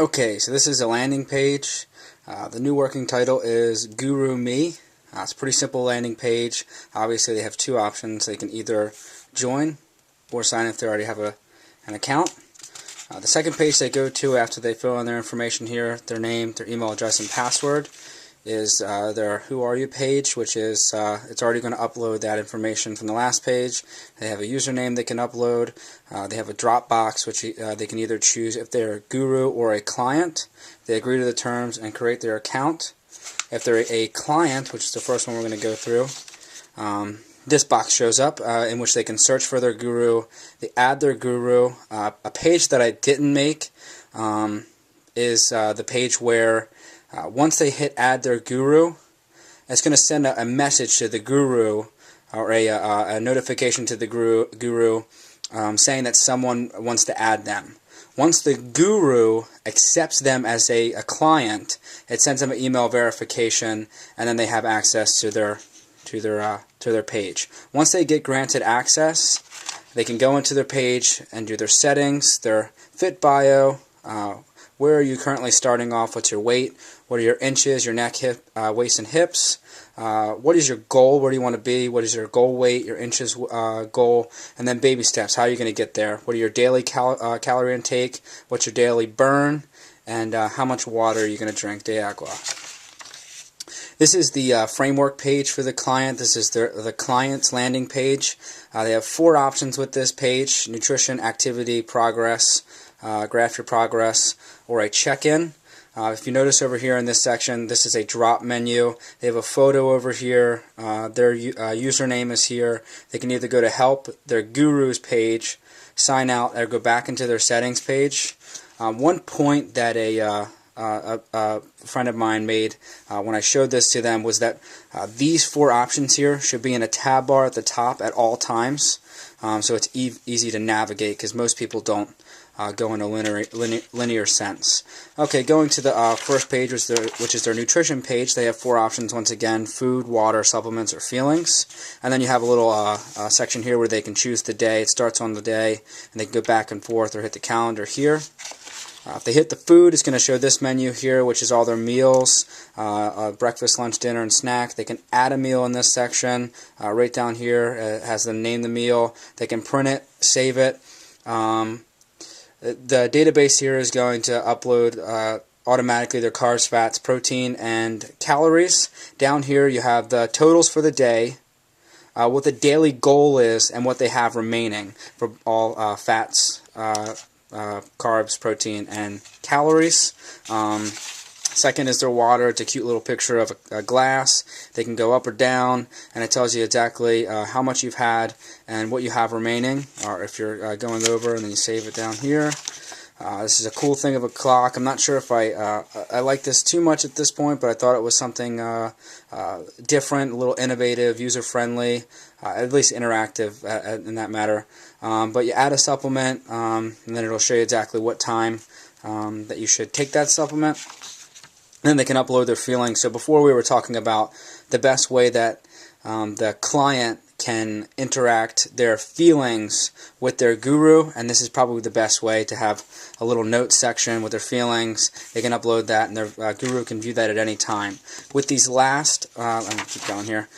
Okay, so this is a landing page. The new working title is Guru Me. It's a pretty simple landing page. Obviously they have two options. They can either join or sign if they already have an account. The second page they go to after they fill in their information here, their name, their email address, and password, is their Who Are You page, which is it's already going to upload that information from the last page. They have a username they can upload. They have a Dropbox, which they can either choose if they're a guru or a client. They agree to the terms and create their account. If they're a client, which is the first one we're going to go through, this box shows up in which they can search for their guru. They add their guru. A page that I didn't make is the page where once they hit add their guru, it's going to send a message to the guru or a notification to the guru saying that someone wants to add them. Once the guru accepts them as a client, it sends them an email verification, and then they have access to their page. Once they get granted access, they can go into their page and do their settings, their fit bio. Where are you currently starting off? What's your weight? What are your inches, your neck, hip, waist, and hips? What is your goal? Where do you want to be? What is your goal weight, your inches goal? And then baby steps. How are you going to get there? What are your daily calorie intake? What's your daily burn? And how much water are you going to drink? De agua. This is the framework page for the client. This is the client's landing page. They have four options with this page: nutrition, activity, progress, graph your progress, or a check-in. If you notice over here in this section, this is a drop menu. They have a photo over here. Their username is here. They can either go to help, their guru's page, sign out, or go back into their settings page. One point that a friend of mine made when I showed this to them was that these four options here should be in a tab bar at the top at all times, so it's easy to navigate, because most people don't go in a linear sense. Okay, going to the first page, which is their nutrition page. They have four options once again: food, water, supplements, or feelings. And then you have a little section here where they can choose the day. It starts on the day, and they can go back and forth or hit the calendar here. If they hit the food, it's going to show this menu here, which is all their meals, breakfast, lunch, dinner, and snack. They can add a meal in this section. Right down here, it has the name of the meal. They can print it, save it. The database here is going to upload automatically their carbs, fats, protein, and calories. Down here you have the totals for the day, what the daily goal is, and what they have remaining for all fats, carbs, protein, and calories. Second is their water. It's a cute little picture of a glass. They can go up or down, and it tells you exactly how much you've had and what you have remaining, or if you're going over, and then you save it down here. This is a cool thing of a clock. I'm not sure if I like this too much at this point, but I thought it was something different, a little innovative, user-friendly, at least interactive in that matter. But you add a supplement, and then it'll show you exactly what time that you should take that supplement. Then they can upload their feelings. So before we were talking about the best way that the client can interact their feelings with their guru, and this is probably the best way, to have a little notes section with their feelings. They can upload that, and their guru can view that at any time. With these last, let me keep going here.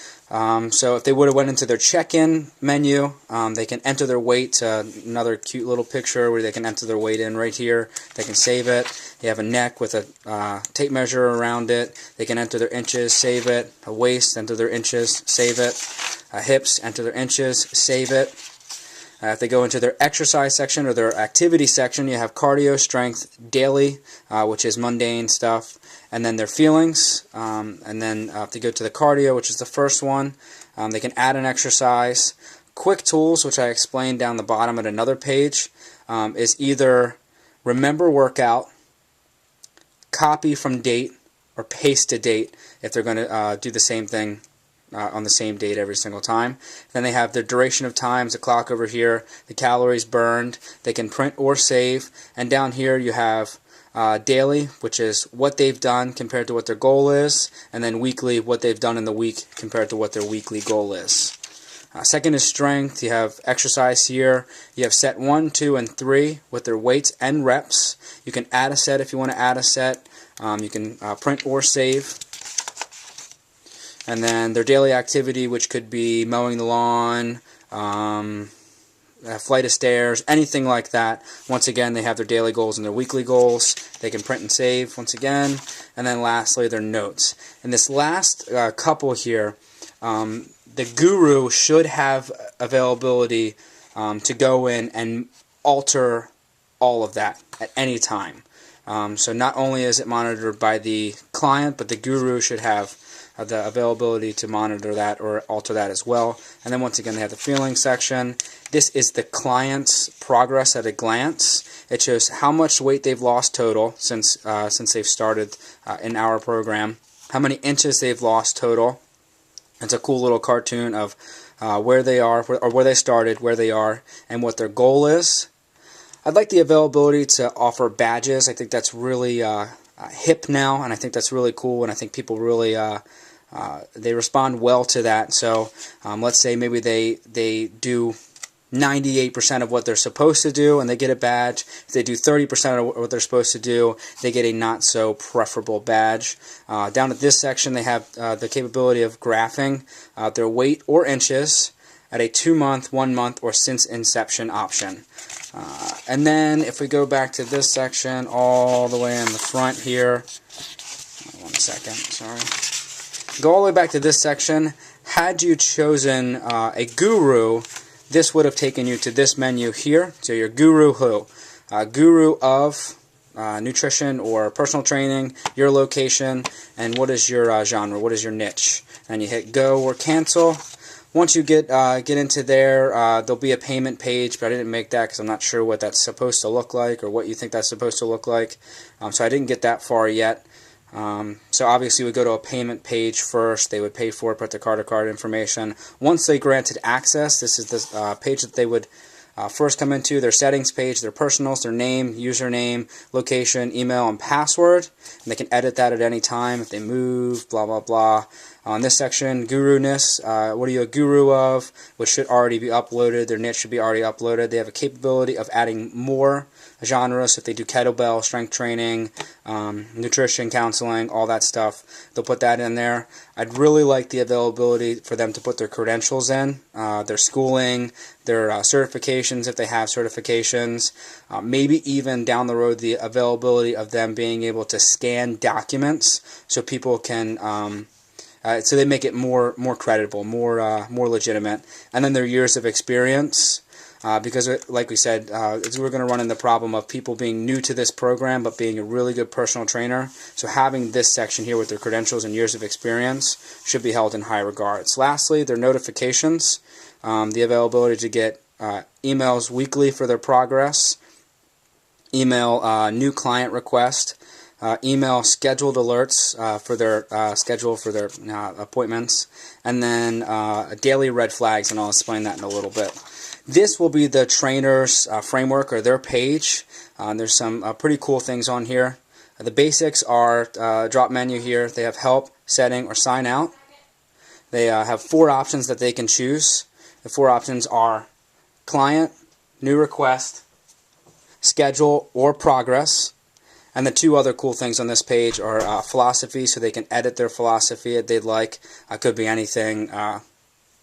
So if they would have went into their check-in menu, they can enter their weight. Another cute little picture where they can enter their weight in right here. They can save it. They have a neck with a tape measure around it. They can enter their inches, save it. A waist, enter their inches, save it. Hips, enter their inches, save it. If they go into their exercise section or their activity section, you have cardio, strength, daily, which is mundane stuff, and then their feelings. And then if they go to the cardio, which is the first one, they can add an exercise. Quick tools, which I explained down the bottom at another page, is either remember workout, copy from date, or paste to date if they're going to do the same thing on the same date every single time. Then they have their duration of times, the clock over here, the calories burned. They can print or save. And down here you have daily, which is what they've done compared to what their goal is, and then weekly, what they've done in the week compared to what their weekly goal is. Second is strength. You have exercise here. You have set 1, 2, and 3 with their weights and reps. You can add a set if you want to add a set. You can print or save. And then their daily activity, which could be mowing the lawn, a flight of stairs, anything like that. Once again, they have their daily goals and their weekly goals. They can print and save once again. And then lastly, their notes. In this last couple here, the Guru should have availability to go in and alter all of that at any time. So not only is it monitored by the client, but the Guru should have the availability to monitor that or alter that as well. And then once again, they have the feeling section. This is the client's progress at a glance. It shows how much weight they've lost total since they've started in our program, how many inches they've lost total. It's a cool little cartoon of where they are, or where they started, where they are, and what their goal is. I'd like the availability to offer badges. I think that's really hip now, and I think that's really cool, and I think people really they respond well to that. So let's say maybe they do 98% of what they're supposed to do and they get a badge. If they do 30% of what they're supposed to do, they get a not so preferable badge. Down at this section, they have the capability of graphing their weight or inches at a 2-month, 1-month, or since inception option. And then if we go back to this section all the way in the front here, 1 second, sorry. Go all the way back to this section. Had you chosen a Guru, this would have taken you to this menu here. So your Guru who? Guru of nutrition or personal training, your location, and what is your genre, what is your niche. And you hit go or cancel. Once you get into there, there'll be a payment page, but I didn't make that because I'm not sure what that's supposed to look like or what you think that's supposed to look like. So I didn't get that far yet. So obviously we go to a payment page first. They would pay for it, put their card information. Once they granted access, this is the page that they would first come into, their settings page, their personals, their name, username, location, email, and password. And they can edit that at any time if they move, blah, blah, blah. On this section, Guru-ness, what are you a guru of, which should already be uploaded. Their niche should be already uploaded. They have a capability of adding more genres. If they do kettlebell, strength training, nutrition, counseling, all that stuff, they'll put that in there. I'd really like the availability for them to put their credentials in, their schooling, their certifications if they have certifications, maybe even down the road the availability of them being able to scan documents so people can so they make it more credible, more legitimate. And then their years of experience, because like we said, we're going to run into the problem of people being new to this program but being a really good personal trainer. So having this section here with their credentials and years of experience should be held in high regards. Lastly, their notifications, the availability to get emails weekly for their progress, email new client request, email scheduled alerts for their schedule for their appointments, and then daily red flags, and I'll explain that in a little bit. This will be the trainer's framework or their page. There's some pretty cool things on here. The basics are drop menu here. They have help, setting, or sign out. They have 4 options that they can choose. The 4 options are client, new request, schedule, or progress. And the 2 other cool things on this page are philosophy, so they can edit their philosophy if they'd like. Could be anything,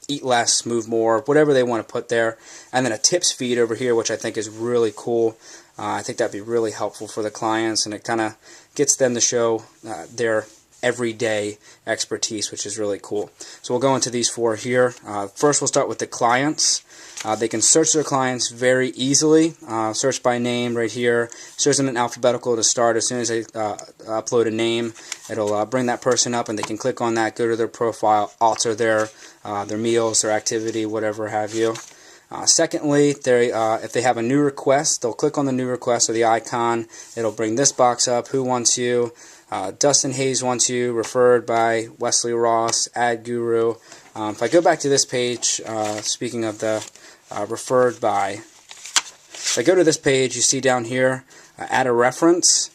eat less, move more, whatever they want to put there. And then a tips feed over here, which I think is really cool. I think that'd be really helpful for the clients, and it kind of gets them to show their everyday expertise, which is really cool. So we'll go into these 4 here. First, we'll start with the clients. They can search their clients very easily. Search by name right here. Search in an alphabetical to start. As soon as they upload a name, it'll bring that person up, and they can click on that, go to their profile, alter their meals, their activity, whatever have you. Secondly, if they have a new request, they'll click on the new request or the icon. It'll bring this box up. Who wants you? Dustin Hayes wants you. Referred by Wesley Ross. Add Guru. If I go back to this page, speaking of the referred by, if I go to this page, you see down here, add a reference.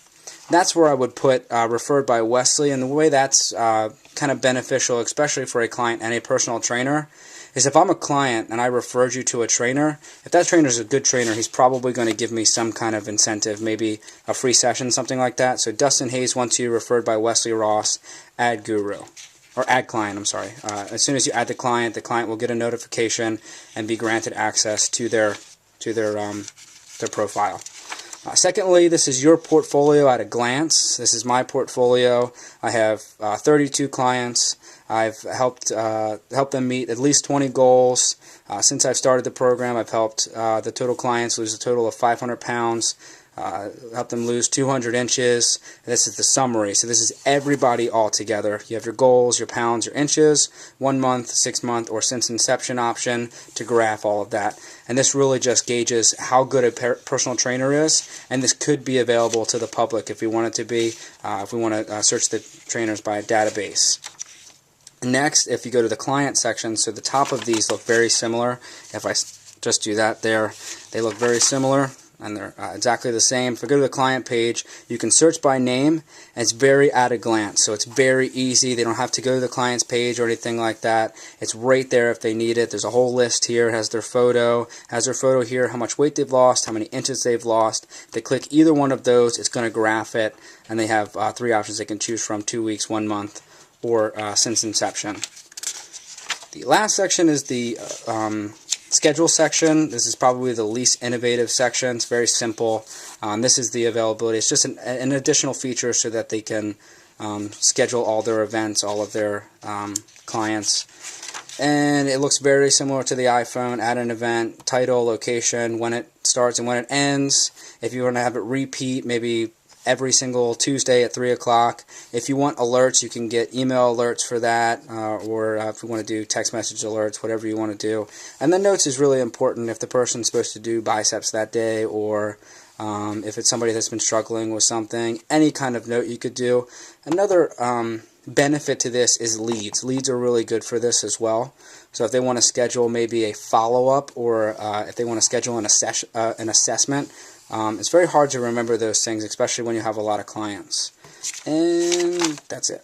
That's where I would put referred by Wesley, and the way that's kind of beneficial, especially for a client and a personal trainer, is if I'm a client and I referred you to a trainer, if that trainer is a good trainer, he's probably going to give me some kind of incentive, maybe a free session, something like that. So Dustin Hayes wants you referred by Wesley Ross, add Guru. Or add client, I'm sorry. As soon as you add the client will get a notification and be granted access to their profile. Secondly, this is your portfolio at a glance. This is my portfolio. I have 32 clients. I've helped them meet at least 20 goals. Since I've started the program, I've helped the total clients lose a total of 500 pounds. Help them lose 200 inches. And this is the summary. So this is everybody all together. You have your goals, your pounds, your inches, 1 month, 6 month, or since inception option to graph all of that. And this really just gauges how good a personal trainer is. And this could be available to the public if we want it to be, if we want to search the trainers by a database. Next, if you go to the client section, so the top of these look very similar. If I just do that there, they look very similar. And they're exactly the same. If I go to the client page, you can search by name, and it's very at a glance. So it's very easy. They don't have to go to the client's page or anything like that. It's right there if they need it. There's a whole list here. It has their photo. Here, how much weight they've lost, how many inches they've lost. If they click either one of those, it's going to graph it. And they have 3 options they can choose from: 2 weeks, 1 month, or since inception. The last section is the schedule section. This is probably the least innovative section. It's very simple. This is the availability. It's just an additional feature so that they can schedule all their events, all of their clients. And it looks very similar to the iPhone. Add an event, title, location, when it starts and when it ends. If you want to have it repeat, maybe every single Tuesday at 3 o'clock. If you want alerts, you can get email alerts for that, or if you want to do text message alerts, whatever you want to do. And then notes is really important if the person's supposed to do biceps that day, or if it's somebody that's been struggling with something. Any kind of note you could do. Another benefit to this is leads. Leads are really good for this as well. So if they want to schedule maybe a follow-up, or if they want to schedule an assessment, it's very hard to remember those things, especially when you have a lot of clients. And that's it.